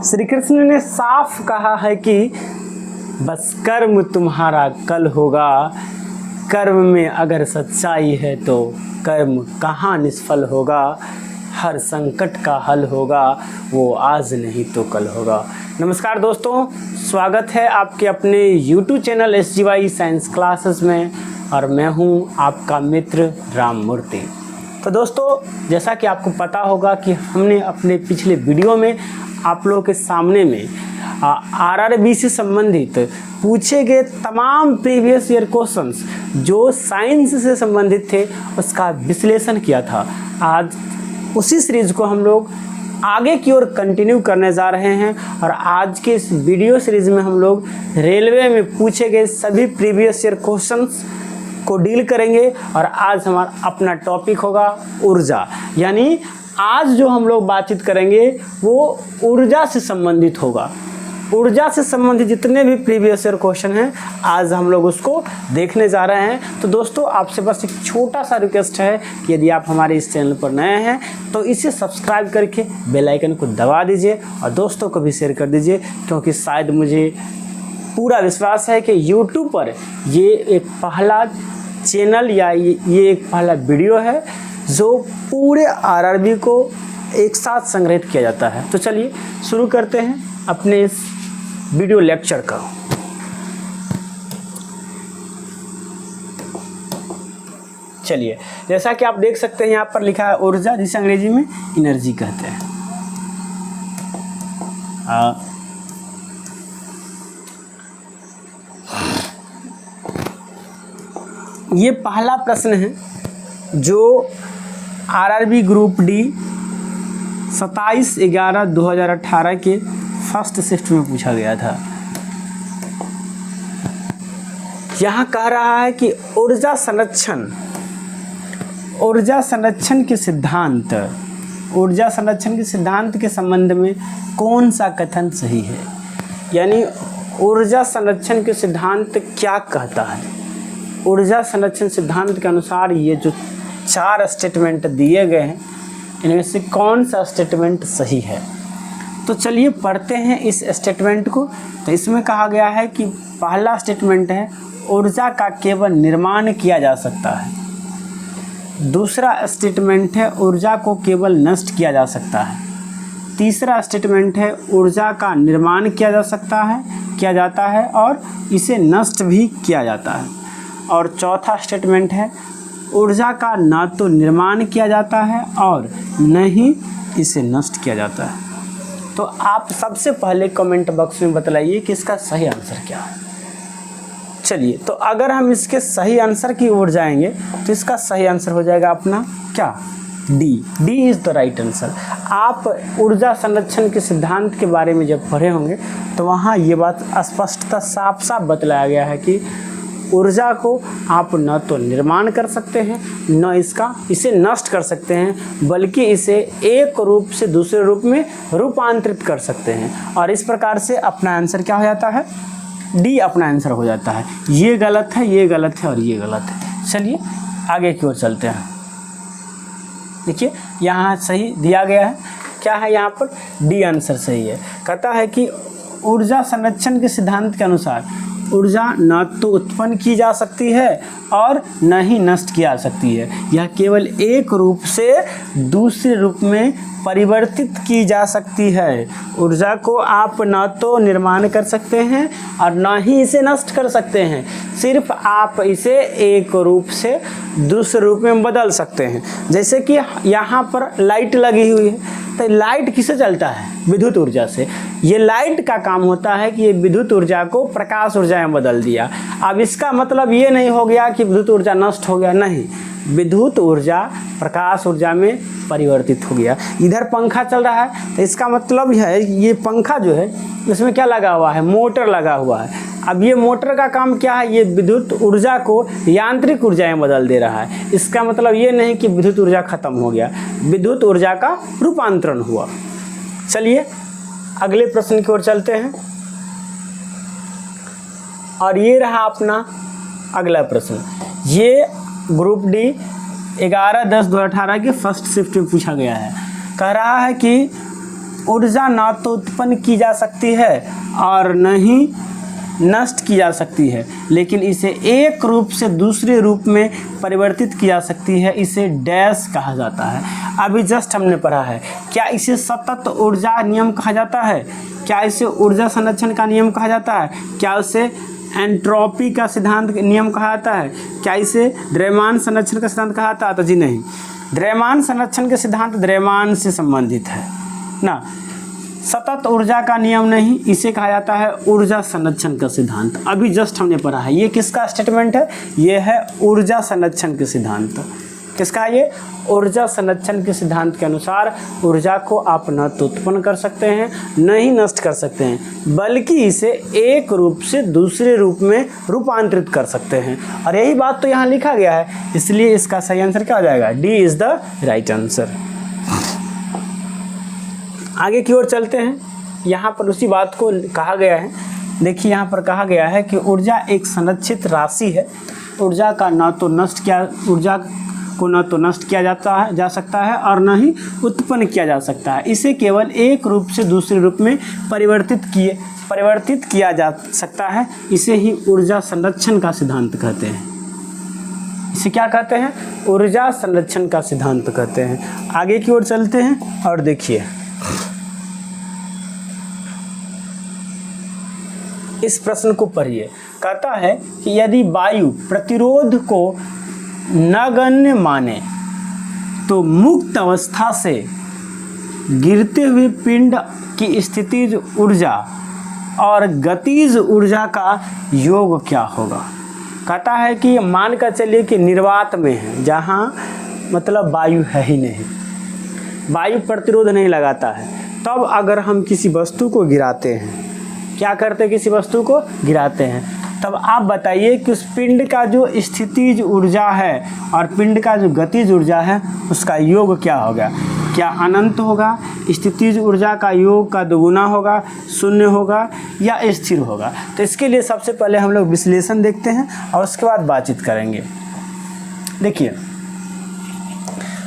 श्री कृष्ण ने साफ कहा है कि बस कर्म तुम्हारा कल होगा। कर्म में अगर सच्चाई है तो कर्म कहाँ निष्फल होगा। हर संकट का हल होगा, वो आज नहीं तो कल होगा। नमस्कार दोस्तों, स्वागत है आपके अपने YouTube channel SGY science classes में और मैं हूं आपका मित्र राम मूर्ति। तो दोस्तों, जैसा कि आपको पता होगा कि हमने अपने पिछले वीडियो में आप लोगों के सामने में RRB से संबंधित पूछे गए तमाम प्रीवियस ईयर क्वेश्चंस जो साइंस से संबंधित थे उसका विश्लेषण किया था। आज उसी सीरीज को हम लोग आगे की ओर कंटिन्यू करने जा रहे हैं और आज के इस वीडियो सीरीज में हम लोग रेलवे में पूछे गए सभी प्रीवियस ईयर क्वेश्चंस को डील करेंगे। और आज हमारा अपना टॉपिक होगा ऊर्जा, यानी आज जो हम लोग बातचीत करेंगे वो ऊर्जा से संबंधित होगा। ऊर्जा से संबंधित जितने भी प्रीवियस ईयर क्वेश्चन हैं आज हम लोग उसको देखने जा रहे हैं। तो दोस्तों, आपसे बस एक छोटा सा रिक्वेस्ट है कि यदि आप हमारे इस चैनल पर नए हैं तो इसे सब्सक्राइब करके बेल आइकन को दबा दीजिए और दोस्तों को भी शेयर कर दीजिए, क्योंकि शायद मुझे पूरा विश्वास है कि YouTube पर ये एक पहला चैनल या ये एक पहला वीडियो है जो पूरे RRB को एक साथ संग्रहित किया जाता है। तो चलिए शुरू करते हैं अपने इस वीडियो लेक्चर का। चलिए, जैसा कि आप देख सकते हैं यहाँ पर लिखा है ऊर्जा, जिसे अंग्रेजी में एनर्जी कहते हैं। ये पहला प्रश्न है जो RRB ग्रुप डी 27/11/2018 के फर्स्ट शिफ्ट में पूछा गया था। यहाँ कह रहा है कि ऊर्जा संरक्षण के सिद्धांत के संबंध में कौन सा कथन सही है। यानी ऊर्जा संरक्षण के सिद्धांत क्या कहता है। ऊर्जा संरक्षण सिद्धांत के अनुसार ये जो 4 स्टेटमेंट दिए गए हैं इनमें से कौन सा स्टेटमेंट सही है। तो चलिए पढ़ते हैं इस स्टेटमेंट को। तो इसमें कहा गया है कि पहला स्टेटमेंट है ऊर्जा का केवल निर्माण किया जा सकता है। दूसरा स्टेटमेंट है ऊर्जा को केवल नष्ट किया जा सकता है। तीसरा स्टेटमेंट है ऊर्जा का निर्माण किया जाता है और इसे नष्ट भी किया जाता है। और चौथा स्टेटमेंट है ऊर्जा का ना तो निर्माण किया जाता है और न ही इसे नष्ट किया जाता है। तो आप सबसे पहले कमेंट बॉक्स में बतलाइए कि इसका सही आंसर क्या है। चलिए, तो अगर हम इसके सही आंसर की ओर जाएंगे तो इसका सही आंसर हो जाएगा अपना क्या, D is the right answer. आप ऊर्जा संरक्षण के सिद्धांत के बारे में जब पढ़े होंगे तो वहाँ ये बात स्पष्टता साफ साफ बतलाया गया है कि ऊर्जा को आप न तो निर्माण कर सकते हैं न इसे नष्ट कर सकते हैं, बल्कि इसे एक रूप से दूसरे रूप में रूपांतरित कर सकते हैं। और इस प्रकार से अपना आंसर क्या हो जाता है, डी अपना आंसर हो जाता है। ये गलत है, ये गलत है और ये गलत है। चलिए आगे की ओर चलते हैं। देखिए यहाँ सही दिया गया है, क्या है यहाँ पर, डी आंसर सही है। कहता है कि ऊर्जा संरक्षण के सिद्धांत के अनुसार ऊर्जा न तो उत्पन्न की जा सकती है और न ही नष्ट की जा सकती है। यह केवल एक रूप से दूसरे रूप में परिवर्तित की जा सकती है। ऊर्जा को आप न तो निर्माण कर सकते हैं और न ही इसे नष्ट कर सकते हैं, सिर्फ आप इसे एक रूप से दूसरे रूप में बदल सकते हैं। जैसे कि यहाँ पर लाइट लगी हुई है, तो लाइट किससे चलता है, विद्युत ऊर्जा से। ये लाइट का काम होता है कि ये विद्युत ऊर्जा को प्रकाश ऊर्जा में बदल दिया। अब इसका मतलब ये नहीं हो गया कि विद्युत ऊर्जा नष्ट हो गया, नहीं, विद्युत ऊर्जा प्रकाश ऊर्जा में परिवर्तित हो गया। इधर पंखा चल रहा है तो इसका मतलब है ये पंखा जो है इसमें क्या लगा हुआ है, मोटर लगा हुआ है। अब ये मोटर का काम क्या है, ये विद्युत ऊर्जा को यांत्रिक ऊर्जा में बदल दे रहा है। इसका मतलब ये नहीं कि विद्युत ऊर्जा खत्म हो गया, विद्युत ऊर्जा का रूपांतरण हुआ। चलिए अगले प्रश्न की ओर चलते हैं और ये रहा अपना अगला प्रश्न। ये ग्रुप डी 11/10/2018 के फर्स्ट शिफ्ट में पूछा गया है। कह रहा है कि ऊर्जा ना तो उत्पन्न की जा सकती है और न ही नष्ट की जा सकती है, लेकिन इसे एक रूप से दूसरे रूप में परिवर्तित की जा सकती है। इसे डैश कहा जाता है। अभी जस्ट हमने पढ़ा है, क्या इसे सतत ऊर्जा नियम कहा जाता है? क्या इसे ऊर्जा संरक्षण का नियम कहा जाता है? क्या उसे एंट्रोपी का सिद्धांत नियम कहा जाता है? क्या इसे द्रव्यमान संरक्षण का सिद्धांत कहा जाता है? तो जी नहीं, द्रव्यमान संरक्षण के सिद्धांत द्रव्यमान से संबंधित है ना, सतत ऊर्जा का नियम नहीं, इसे कहा जाता है ऊर्जा संरक्षण का सिद्धांत। अभी जस्ट हमने पढ़ा है, ये किसका स्टेटमेंट है? ये है ऊर्जा संरक्षण के सिद्धांत। किसका? ये ऊर्जा संरक्षण के सिद्धांत के अनुसार ऊर्जा को आप न तो उत्पन्न कर सकते हैं न ही नष्ट कर सकते हैं, बल्कि इसे एक रूप से दूसरे रूप में रूपांतरित कर सकते हैं। और यही बात तो यहाँ लिखा गया है, इसलिए इसका सही आंसर क्या हो जाएगा? D is the right answer. आगे की ओर चलते हैं। यहाँ पर उसी बात को कहा गया है। देखिए यहाँ पर कहा गया है कि ऊर्जा एक संरक्षित राशि है। ऊर्जा को न तो नष्ट किया जा सकता है और न ही उत्पन्न किया जा सकता है। इसे केवल एक रूप से दूसरे रूप में परिवर्तित किया जा सकता है। इसे ही ऊर्जा संरक्षण का सिद्धांत कहते हैं। इसे क्या कहते हैं? ऊर्जा संरक्षण का सिद्धांत कहते हैं। आगे की ओर चलते हैं और देखिए इस प्रश्न को पढ़िए। कहता है कि यदि वायु प्रतिरोध को नगण्य माने तो मुक्त अवस्था से गिरते हुए पिंड की स्थितिज ऊर्जा और गतिज ऊर्जा का योग क्या होगा? कहता है कि मान कर चलिए कि निर्वात में है, जहाँ मतलब वायु है ही नहीं, वायु प्रतिरोध नहीं लगाता है, तब अगर हम किसी वस्तु को गिराते हैं, क्या करते हैं? किसी वस्तु को गिराते हैं, तब आप बताइए कि उस पिंड का जो स्थितिज ऊर्जा है और पिंड का जो गतिज ऊर्जा है उसका योग क्या होगा? क्या अनंत होगा? स्थितिज ऊर्जा का योग का दोगुना होगा, शून्य होगा या स्थिर होगा? तो इसके लिए सबसे पहले हम लोग विश्लेषण देखते हैं और उसके बाद बातचीत करेंगे। देखिए,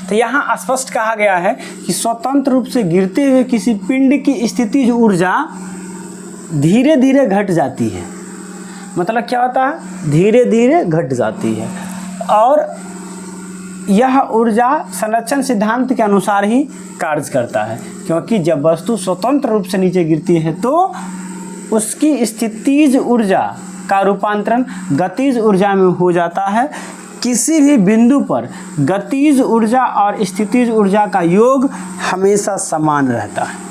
तो यहाँ स्पष्ट कहा गया है कि स्वतंत्र रूप से गिरते हुए किसी पिंड की स्थितिज ऊर्जा धीरे धीरे घट जाती है। मतलब क्या होता है? धीरे धीरे घट जाती है। और यह ऊर्जा संरक्षण सिद्धांत के अनुसार ही कार्य करता है, क्योंकि जब वस्तु स्वतंत्र रूप से नीचे गिरती है तो उसकी स्थितिज ऊर्जा का रूपांतरण गतिज ऊर्जा में हो जाता है। किसी भी बिंदु पर गतिज ऊर्जा और स्थितिज ऊर्जा का योग हमेशा समान रहता है।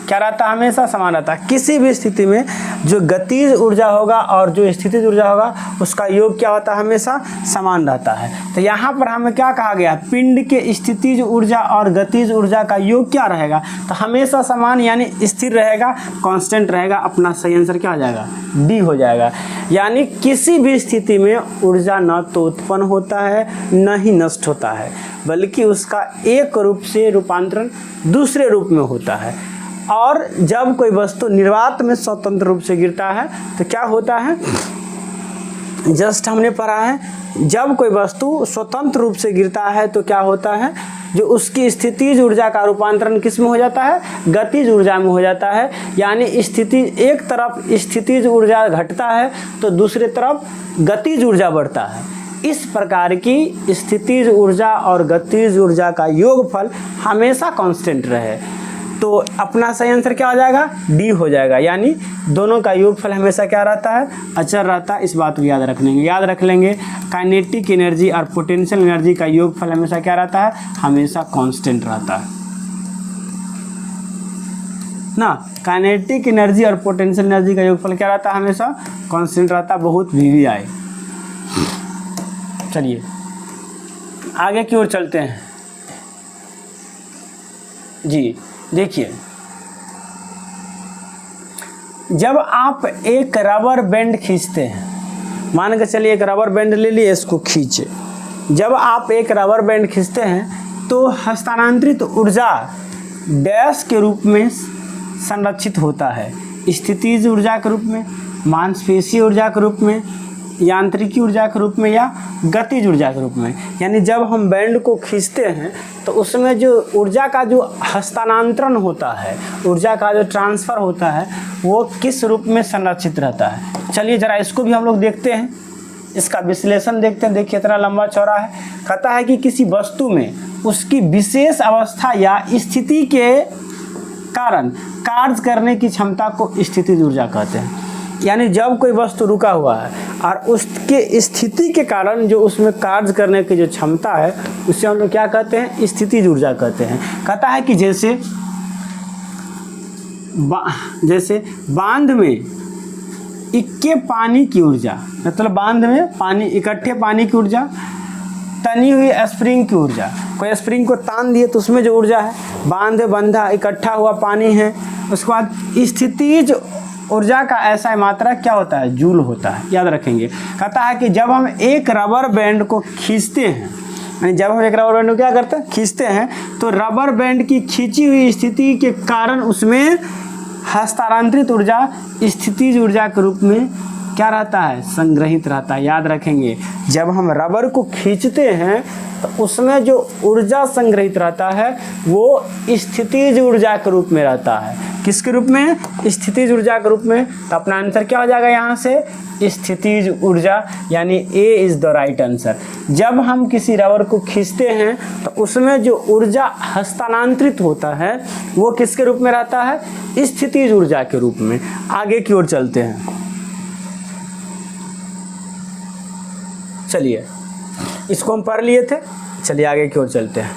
क्या रहता है? हमेशा समान रहता है। किसी भी स्थिति में जो गतिज ऊर्जा होगा और जो स्थितिज ऊर्जा होगा उसका योग क्या होता है? हमेशा समान रहता है। तो यहाँ पर हमें क्या कहा गया? पिंड के स्थितिज ऊर्जा और गतिज ऊर्जा का योग क्या रहेगा? तो हमेशा समान यानी स्थिर रहेगा, कांस्टेंट रहेगा। अपना सही आंसर क्या हो जाएगा? डी हो जाएगा। यानी किसी भी स्थिति में ऊर्जा न तो उत्पन्न होता है न ही नष्ट होता है, बल्कि उसका एक रूप से रूपांतरण दूसरे रूप में होता है। और जब कोई वस्तु निर्वात में स्वतंत्र रूप से गिरता है तो क्या होता है? जस्ट हमने पढ़ा है, जब कोई वस्तु स्वतंत्र रूप से गिरता है तो क्या होता है? जो उसकी स्थितिज ऊर्जा का रूपांतरण किस में हो जाता है? गतिज ऊर्जा में हो जाता है। यानी स्थिति एक तरफ स्थितिज ऊर्जा घटता है तो दूसरी तरफ गतिज ऊर्जा बढ़ता है। इस प्रकार की स्थितिज ऊर्जा और गतिज ऊर्जा का योगफल हमेशा कांस्टेंट रहे तो अपना सही आंसर क्या हो जाएगा? डी हो जाएगा। यानी दोनों का योगफल हमेशा क्या रहता है? अचर रहता है। इस बात को याद रख लेंगे। काइनेटिक एनर्जी और पोटेंशियल एनर्जी का योगफल हमेशा क्या रहता है? हमेशा कांस्टेंट रहता है ना। काइनेटिक एनर्जी और पोटेंशियल एनर्जी का योगफल क्या रहता है? हमेशा कांस्टेंट रहता है। बहुत VVI। चलिए आगे की ओर चलते हैं जी। देखिए, जब आप एक रबर बैंड खींचते हैं, मान के चलिए एक रबर बैंड ले लिए, इसको खींचे। जब आप एक रबर बैंड खींचते हैं तो हस्तांतरित ऊर्जा डैश के रूप में संरक्षित होता है। स्थितिज ऊर्जा के रूप में, मांसपेशीय ऊर्जा के रूप में यांत्रिकी ऊर्जा के रूप में या गतिज ऊर्जा के रूप में। यानी जब हम बैंड को खींचते हैं तो उसमें जो ऊर्जा का जो हस्तांतरण होता है, ऊर्जा का जो ट्रांसफ़र होता है, वो किस रूप में संरक्षित रहता है। चलिए ज़रा इसको भी हम लोग देखते हैं, इसका विश्लेषण देखते हैं। देखिए इतना लंबा चौड़ा है। कहता है कि किसी वस्तु में उसकी विशेष अवस्था या स्थिति के कारण कार्य करने की क्षमता को स्थितिज ऊर्जा कहते हैं। यानी जब कोई वस्तु रुका हुआ है और उसके स्थिति के कारण जो उसमें कार्य करने की जो क्षमता है, उसे हम लोग क्या कहते हैं, स्थितिज ऊर्जा कहते हैं। कहता है कि जैसे बांध में इक्के पानी की ऊर्जा, मतलब बांध में पानी, इकट्ठे पानी की ऊर्जा, तनी हुई स्प्रिंग की ऊर्जा। कोई स्प्रिंग को तान दिए तो उसमें जो ऊर्जा है, बांध बंधा इकट्ठा हुआ पानी है। उसके बाद स्थितिज ऊर्जा का ऐसा मात्रा क्या होता है, जूल होता है, याद रखेंगे। कहता है कि जब हम एक रबर बैंड को खींचते हैं, यानी जब हम एक रबर बैंड को क्या करते हैं, खींचते हैं, तो रबर बैंड की खींची हुई स्थिति के कारण उसमें हस्तांतरित ऊर्जा स्थितिज ऊर्जा के रूप में क्या रहता है, संग्रहित रहता है। याद रखेंगे, जब हम रबर को खींचते हैं तो उसमें जो ऊर्जा संग्रहित रहता है वो स्थितिज ऊर्जा के रूप में रहता है। किसके रूप में, स्थितिज ऊर्जा के रूप में। तो अपना आंसर क्या हो जाएगा यहाँ से, स्थितिज ऊर्जा, यानी A is the right answer. जब हम किसी रबर को खींचते हैं तो उसमें जो ऊर्जा हस्तांतरित होता है वो किसके रूप में रहता है, स्थितिज ऊर्जा के रूप में। आगे की ओर चलते हैं। चलिए इसको हम पढ़ लिए थे, चलिए आगे की ओर चलते हैं।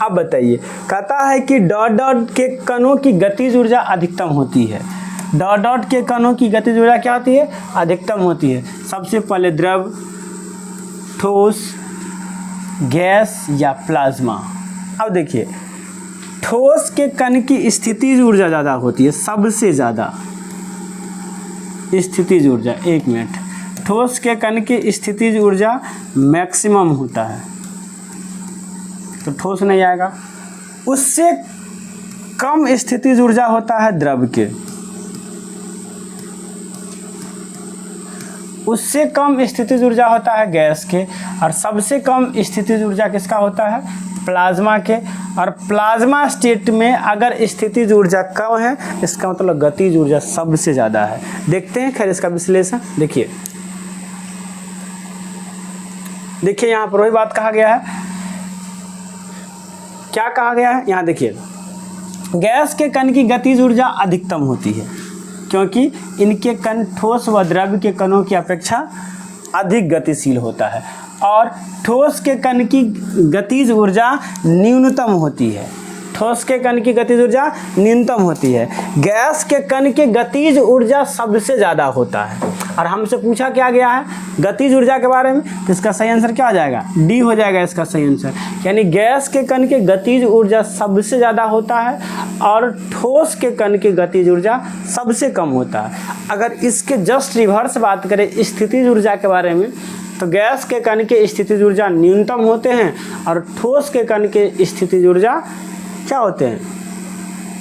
अब बताइए, कहता है कि डॉट डॉट के कणों की गतिज ऊर्जा अधिकतम होती है। डॉट डॉट के कणों की गतिज ऊर्जा क्या होती है, अधिकतम होती है। सबसे पहले द्रव, ठोस, गैस या प्लाज्मा। अब देखिए, ठोस के कण की स्थितिज ऊर्जा ज़्यादा होती है, सबसे ज़्यादा स्थितिज ऊर्जा। एक मिनट, ठोस के कण की स्थितिज ऊर्जा मैक्सिमम होता है, तो ठोस नहीं आएगा। उससे कम स्थितिज ऊर्जा होता है द्रव के, उससे कम स्थितिज ऊर्जा होता है गैस के, और सबसे कम स्थितिज ऊर्जा किसका होता है, प्लाज्मा के। और प्लाज्मा स्टेट में अगर स्थितिज ऊर्जा कम है, इसका मतलब गतिज ऊर्जा सबसे ज़्यादा है। देखते हैं खैर इसका विश्लेषण। देखिए यहाँ पर वही बात कहा गया है। क्या कहा गया है यहाँ देखिए, गैस के कण की गतिज ऊर्जा अधिकतम होती है क्योंकि इनके कण ठोस व द्रव के कणों की अपेक्षा अधिक गतिशील होता है, और ठोस के कण की गतिज ऊर्जा न्यूनतम होती है। ठोस के कण की गतिज ऊर्जा न्यूनतम होती है। गैस के कण की गतिज ऊर्जा सबसे ज़्यादा होता है। और हमसे पूछा क्या गया है गतिज ऊर्जा के बारे में, तो इसका सही आंसर क्या हो जाएगा, डी हो जाएगा इसका सही आंसर। यानी गैस के कण की गतिज ऊर्जा सबसे ज़्यादा होता है और ठोस के कण की गतिज ऊर्जा सबसे कम होता है। अगर इसके जस्ट रिवर्स बात करें स्थितिज ऊर्जा के बारे में, तो गैस के कण के स्थितिज ऊर्जा न्यूनतम होते हैं और ठोस के कण के स्थितिज ऊर्जा क्या होते हैं,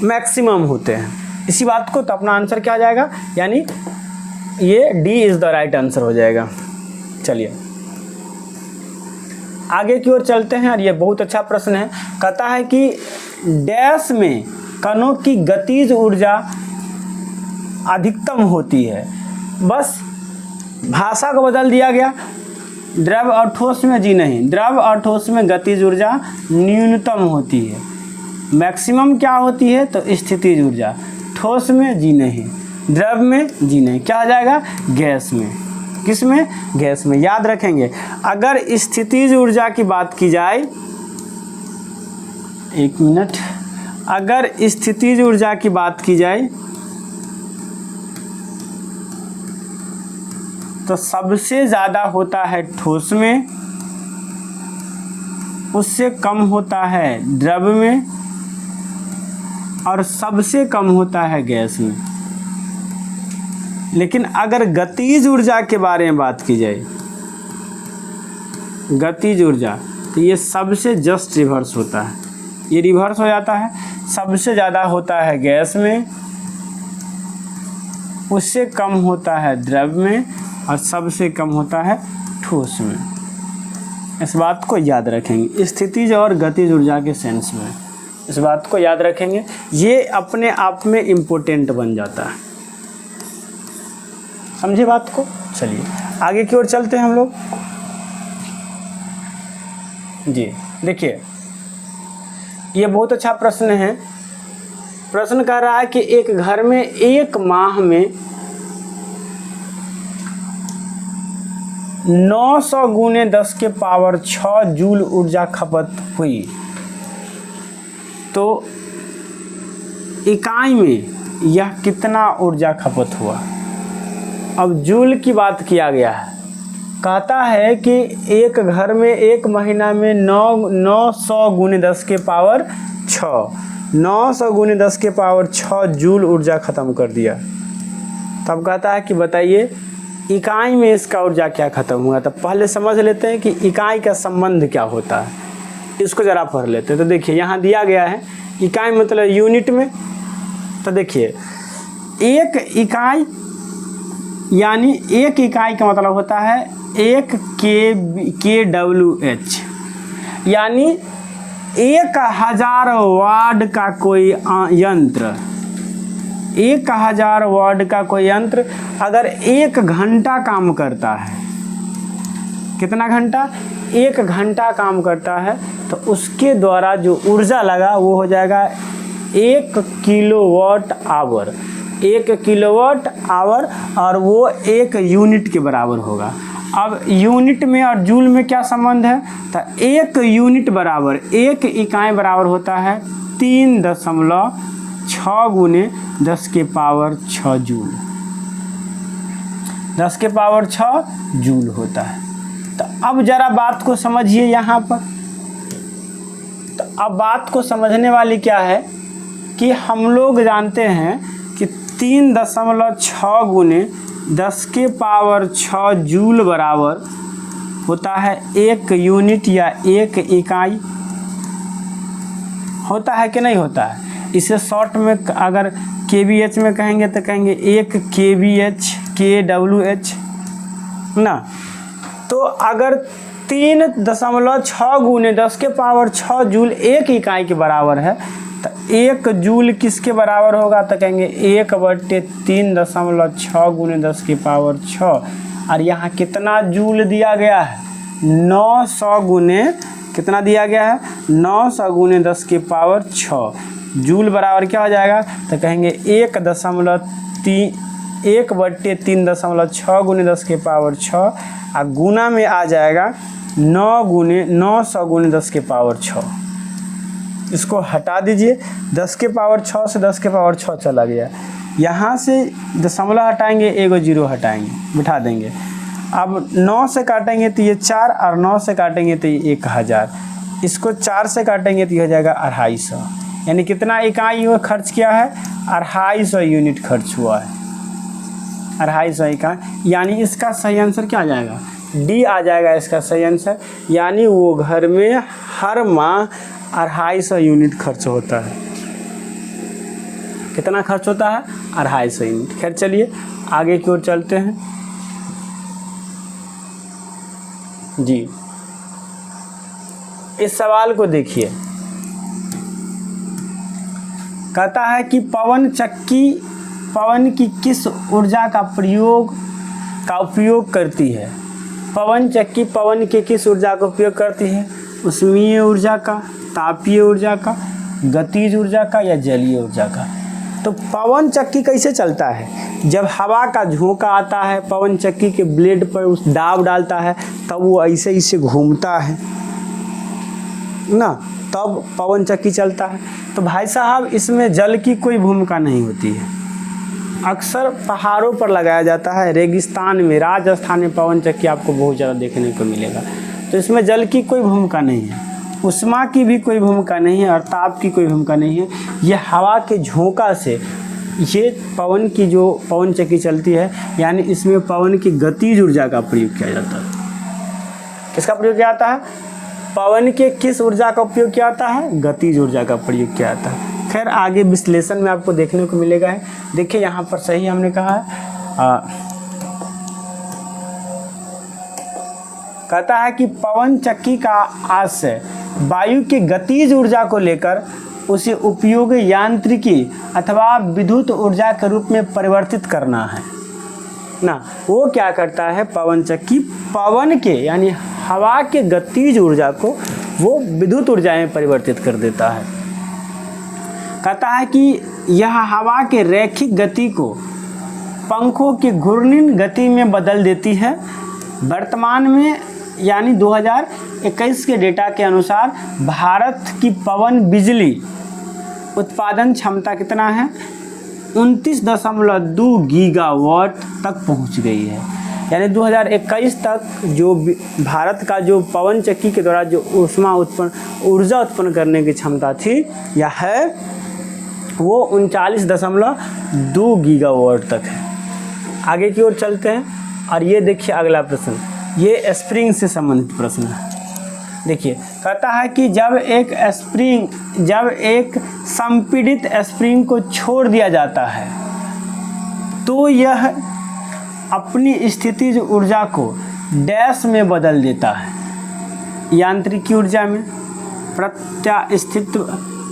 मैक्सिमम होते हैं। इसी बात को तो अपना आंसर क्या आ जाएगा, यानी ये D is the right answer हो जाएगा। चलिए आगे की ओर चलते हैं और ये बहुत अच्छा प्रश्न है। कहता है कि डैश में कणों की गतिज ऊर्जा अधिकतम होती है। बस भाषा को बदल दिया गया, द्रव और ठोस में जी नहीं, द्रव और ठोस में गतिज ऊर्जा न्यूनतम होती है। मैक्सिमम क्या होती है, तो स्थितिज ऊर्जा। ठोस में जी नहीं, द्रव में जी नहीं, क्या आ जाएगा, गैस में। किस में, गैस में। याद रखेंगे, अगर स्थितिज ऊर्जा की बात की जाए, एक मिनट, अगर स्थितिज ऊर्जा की बात की जाए तो सबसे ज़्यादा होता है ठोस में, उससे कम होता है द्रव में और सबसे कम होता है गैस में। लेकिन अगर गतिज ऊर्जा के बारे में बात की जाए, गतिज ऊर्जा, तो ये सबसे जस्ट रिवर्स होता है, ये रिवर्स हो जाता है। सबसे ज़्यादा होता है गैस में, उससे कम होता है द्रव में और सबसे कम होता है ठोस में। इस बात को याद रखेंगे स्थितिज और गतिज ऊर्जा के सेंस में, इस बात को याद रखेंगे, ये अपने आप में इम्पोर्टेंट बन जाता है। समझे बात को? चलिए आगे की ओर चलते हैं हम लोग। जी देखिए, ये बहुत अच्छा प्रश्न है। प्रश्न कह रहा है कि एक घर में एक माह में 900 गुने 10 के पावर 6 जूल ऊर्जा खपत हुई, तो इकाई में यह कितना ऊर्जा खपत हुआ। अब जूल की बात किया गया है, कहता है कि एक घर में एक महीना में 900 गुने 10 के पावर 6, 900 गुने 10 के पावर 6 जूल ऊर्जा ख़त्म कर दिया। तब कहता है कि बताइए इकाई में इसका ऊर्जा क्या ख़त्म हुआ। तो पहले समझ लेते हैं कि इकाई का संबंध क्या होता है, इसको ज़रा पढ़ लेते हैं। तो देखिए यहाँ दिया गया है इकाई मतलब यूनिट में। तो देखिए एक इकाई यानी एक इकाई का मतलब होता है 1 kWh, यानी 1000 वाट का कोई यंत्र, 1000 वाट का कोई यंत्र अगर 1 घंटा काम करता है, कितना घंटा? 1 घंटा काम करता है, तो उसके द्वारा जो ऊर्जा लगा वो हो जाएगा 1 किलोवाट आवर, 1 किलोवाट आवर, और वो 1 यूनिट के बराबर होगा। अब यूनिट में और जूल में क्या संबंध है? तो 1 यूनिट बराबर 1 इकाई बराबर होता है 3.6 गुने 10 के पावर 6 जूल, 10 के पावर 6 जूल होता है। तो अब जरा बात को समझिए यहाँ पर। तो अब बात को समझने वाली क्या है कि हम लोग जानते हैं कि 3.6 गुने 10 के पावर 6 जूल बराबर होता है 1 यूनिट या 1 इकाई, होता है कि नहीं होता है? इसे शॉर्ट में अगर kVh में कहेंगे तो कहेंगे 1 kVh kWh ना। तो अगर 3.6 गुने 10 के पावर 6 जूल 1 इकाई के बराबर है, तो 1 जूल किसके बराबर होगा? तो कहेंगे 1/3.6 गुने 10 के पावर 6। और यहाँ कितना जूल दिया गया है? 900 गुने, कितना दिया गया है? 900 गुने 10 के पावर 6 जूल बराबर क्या हो जाएगा? तो कहेंगे 1/3.6 गुने 10 के पावर 6, और गुना में आ जाएगा 900 गुने 10 के पावर 6। इसको हटा दीजिए, 10 के पावर 6 से 10 के पावर 6 चला गया। यहाँ से दशमलव हटाएंगे, एगो जीरो हटाएंगे, बिठा देंगे। अब 9 से काटेंगे तो ये 4, और 9 से काटेंगे तो ये 1000। इसको 4 से काटेंगे तो ये हो जाएगा 250। यानी कितना इकाई वो खर्च किया है? 250 यूनिट खर्च हुआ है, 250 इकाई। यानी इसका सही आंसर क्या आ जाएगा? डी आ जाएगा इसका सही आंसर। यानी वो घर में हर माह 250 यूनिट खर्च होता है। कितना खर्च होता है? 250 यूनिट। खैर चलिए आगे की ओर चलते हैं। जी इस सवाल को देखिए, कहता है कि पवन की किस ऊर्जा का उपयोग करती है? पवन चक्की पवन के किस ऊर्जा का उपयोग करती है? ऊष्मीय ऊर्जा का, तापीय ऊर्जा का, गतिज ऊर्जा का, या जलीय ऊर्जा का? तो पवन चक्की कैसे चलता है? जब हवा का झोंका आता है, पवन चक्की के ब्लेड पर उस दाब डालता है, तब वो ऐसे घूमता है ना, तब पवन चक्की चलता है। तो भाई साहब इसमें जल की कोई भूमिका नहीं होती है। अक्सर पहाड़ों पर लगाया जाता है, रेगिस्तान में, राजस्थान में पवन चक्की आपको बहुत ज़्यादा देखने को मिलेगा। तो इसमें जल की कोई भूमिका नहीं है, उष्मा की भी कोई भूमिका नहीं है, और ताप की कोई भूमिका नहीं है। ये हवा के झोंका से ये पवन चक्की चलती है। यानी इसमें पवन की गतिज ऊर्जा का प्रयोग किया जाता है। किसका प्रयोग किया जाता है? पवन के किस ऊर्जा का उपयोग किया जाता है? गतिज ऊर्जा का प्रयोग किया जाता है। खैर आगे विश्लेषण में आपको देखने को मिलेगा है। देखिए यहाँ पर सही हमने कहा है कहता है कि पवन चक्की का आशय वायु की गतिज ऊर्जा को लेकर उसे उपयोगी यांत्रिकी अथवा विद्युत ऊर्जा के रूप में परिवर्तित करना है ना। वो क्या करता है, पवन चक्की पवन के यानी हवा के गतिज ऊर्जा को वो विद्युत ऊर्जा में परिवर्तित कर देता है। कहता है कि यह हवा के रैखिक गति को पंखों की घूर्णन गति में बदल देती है। वर्तमान में यानी 2021 के डेटा के अनुसार भारत की पवन बिजली उत्पादन क्षमता कितना है, 29.2 गीगावाट तक पहुंच गई है। यानी 2021 तक जो भारत का जो पवन चक्की के द्वारा जो ऊर्जा उत्पन्न करने की क्षमता थी यह है वो 39.2 गीगावाट तक है। आगे की ओर चलते हैं और ये देखिए अगला प्रश्न, ये स्प्रिंग से संबंधित प्रश्न है। देखिए कहता है कि जब एक संपीड़ित स्प्रिंग को छोड़ दिया जाता है तो यह अपनी स्थितिज ऊर्जा को डैश में बदल देता है, यांत्रिकी ऊर्जा में,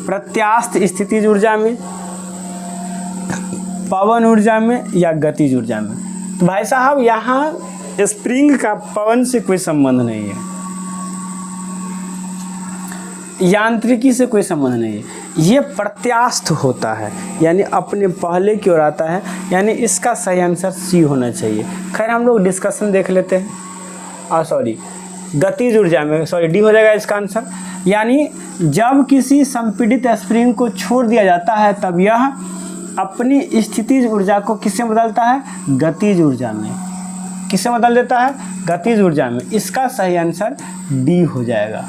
प्रत्यास्थ स्थितिज ऊर्जा में, पवन ऊर्जा में या गतिज ऊर्जा में। तो भाई साहब यहाँ स्प्रिंग का पवन से कोई संबंध नहीं है, यांत्रिकी से कोई संबंध नहीं है, ये प्रत्यास्थ होता है यानी अपने पहले की ओर आता है, यानी इसका सही आंसर सी होना चाहिए। खैर हम लोग डिस्कशन देख लेते हैं। गतिज ऊर्जा में डी हो जाएगा इसका आंसर। यानी जब किसी संपीड़ित स्प्रिंग को छोड़ दिया जाता है तब यह अपनी स्थितिज ऊर्जा को किससे बदलता है, गतिज ऊर्जा में। किससे बदल देता है, गतिज ऊर्जा में। इसका सही आंसर डी हो जाएगा।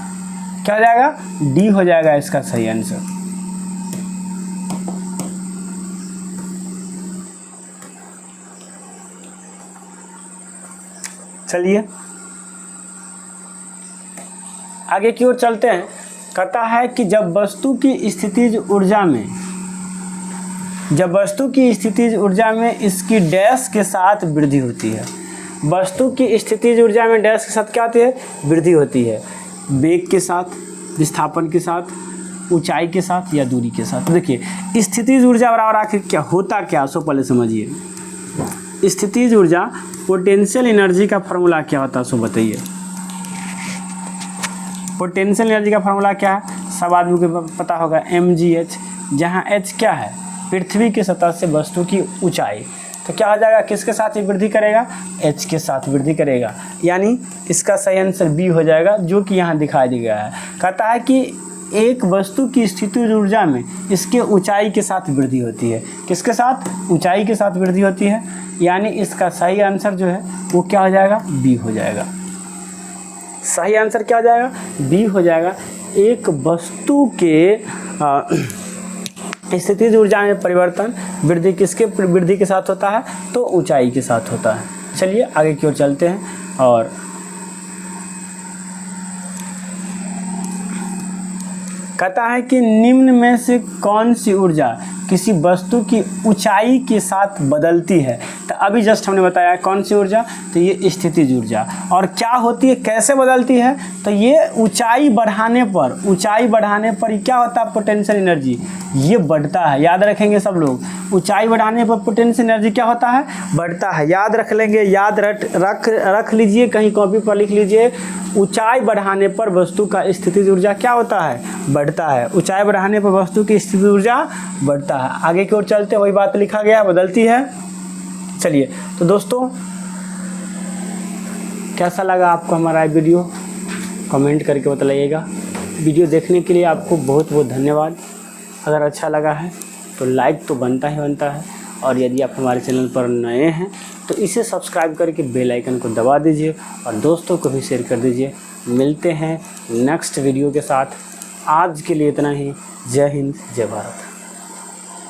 क्या हो जाएगा, डी हो जाएगा इसका सही आंसर। चलिए आगे की ओर चलते हैं। कहता है कि जब वस्तु की स्थितिज ऊर्जा में इसकी डैश के साथ वृद्धि होती है। वस्तु की स्थितिज ऊर्जा में डैश के साथ क्या होती है, वृद्धि होती है। वेग के साथ, विस्थापन के साथ, ऊंचाई के साथ या दूरी के साथ। देखिए स्थितिज ऊर्जा बराबर आखिर क्या होता, क्या सो पहले समझिए। स्थितिज ऊर्जा पोटेंशियल एनर्जी का फॉर्मूला क्या होता है सो बताइए। पोटेंशियल एनर्जी का फॉर्मूला क्या है, सब आदमी को पता होगा, mgh, जहाँ h क्या है, पृथ्वी की सतह से वस्तु की ऊंचाई। तो क्या हो जाएगा, किसके साथ ही वृद्धि करेगा, h के साथ वृद्धि करेगा। यानी इसका सही आंसर बी हो जाएगा, जो कि यहाँ दिखाई दिया गया है। कहता है कि एक वस्तु की स्थितिज ऊर्जा में इसके ऊंचाई के साथ वृद्धि होती है। किसके साथ, ऊंचाई के साथ वृद्धि होती है। यानी इसका सही आंसर जो है वो क्या हो जाएगा, बी हो जाएगा। सही आंसर क्या हो जाएगा, बी हो जाएगा। एक वस्तु के स्थितिज ऊर्जा में परिवर्तन वृद्धि किसके वृद्धि के साथ होता है, तो ऊंचाई के साथ होता है। चलिए आगे की ओर चलते हैं और कहता है कि निम्न में से कौन सी ऊर्जा किसी वस्तु की ऊंचाई के साथ बदलती है। तो अभी जस्ट हमने बताया कौन सी ऊर्जा, तो ये स्थितिज ऊर्जा। और क्या होती है, कैसे बदलती है, तो ये ऊंचाई बढ़ाने पर ये क्या होता है, पोटेंशियल एनर्जी ये बढ़ता है। याद रखेंगे सब लोग, ऊंचाई बढ़ाने पर पोटेंशियल एनर्जी क्या होता है, बढ़ता है। याद रख लेंगे, याद रख लीजिए, कहीं कॉपी पर लिख लीजिए। ऊंचाई बढ़ाने पर वस्तु का स्थितिज ऊर्जा क्या होता है, बढ़ता है। ऊंचाई बढ़ाने पर वस्तु की स्थितिज ऊर्जा बढ़ता है। आगे की ओर चलते हैं, वही बात लिखा गया, बदलती है। चलिए तो दोस्तों कैसा लगा आपको हमारा वीडियो, कमेंट करके बताइएगा। वीडियो देखने के लिए आपको बहुत बहुत धन्यवाद। अगर अच्छा लगा है तो लाइक तो बनता है, और यदि आप हमारे चैनल पर नए हैं तो इसे सब्सक्राइब करके बेल आइकन को दबा दीजिए और दोस्तों को भी शेयर कर दीजिए। मिलते हैं नेक्स्ट वीडियो के साथ। आज के लिए इतना ही। जय हिंद, जय भारत।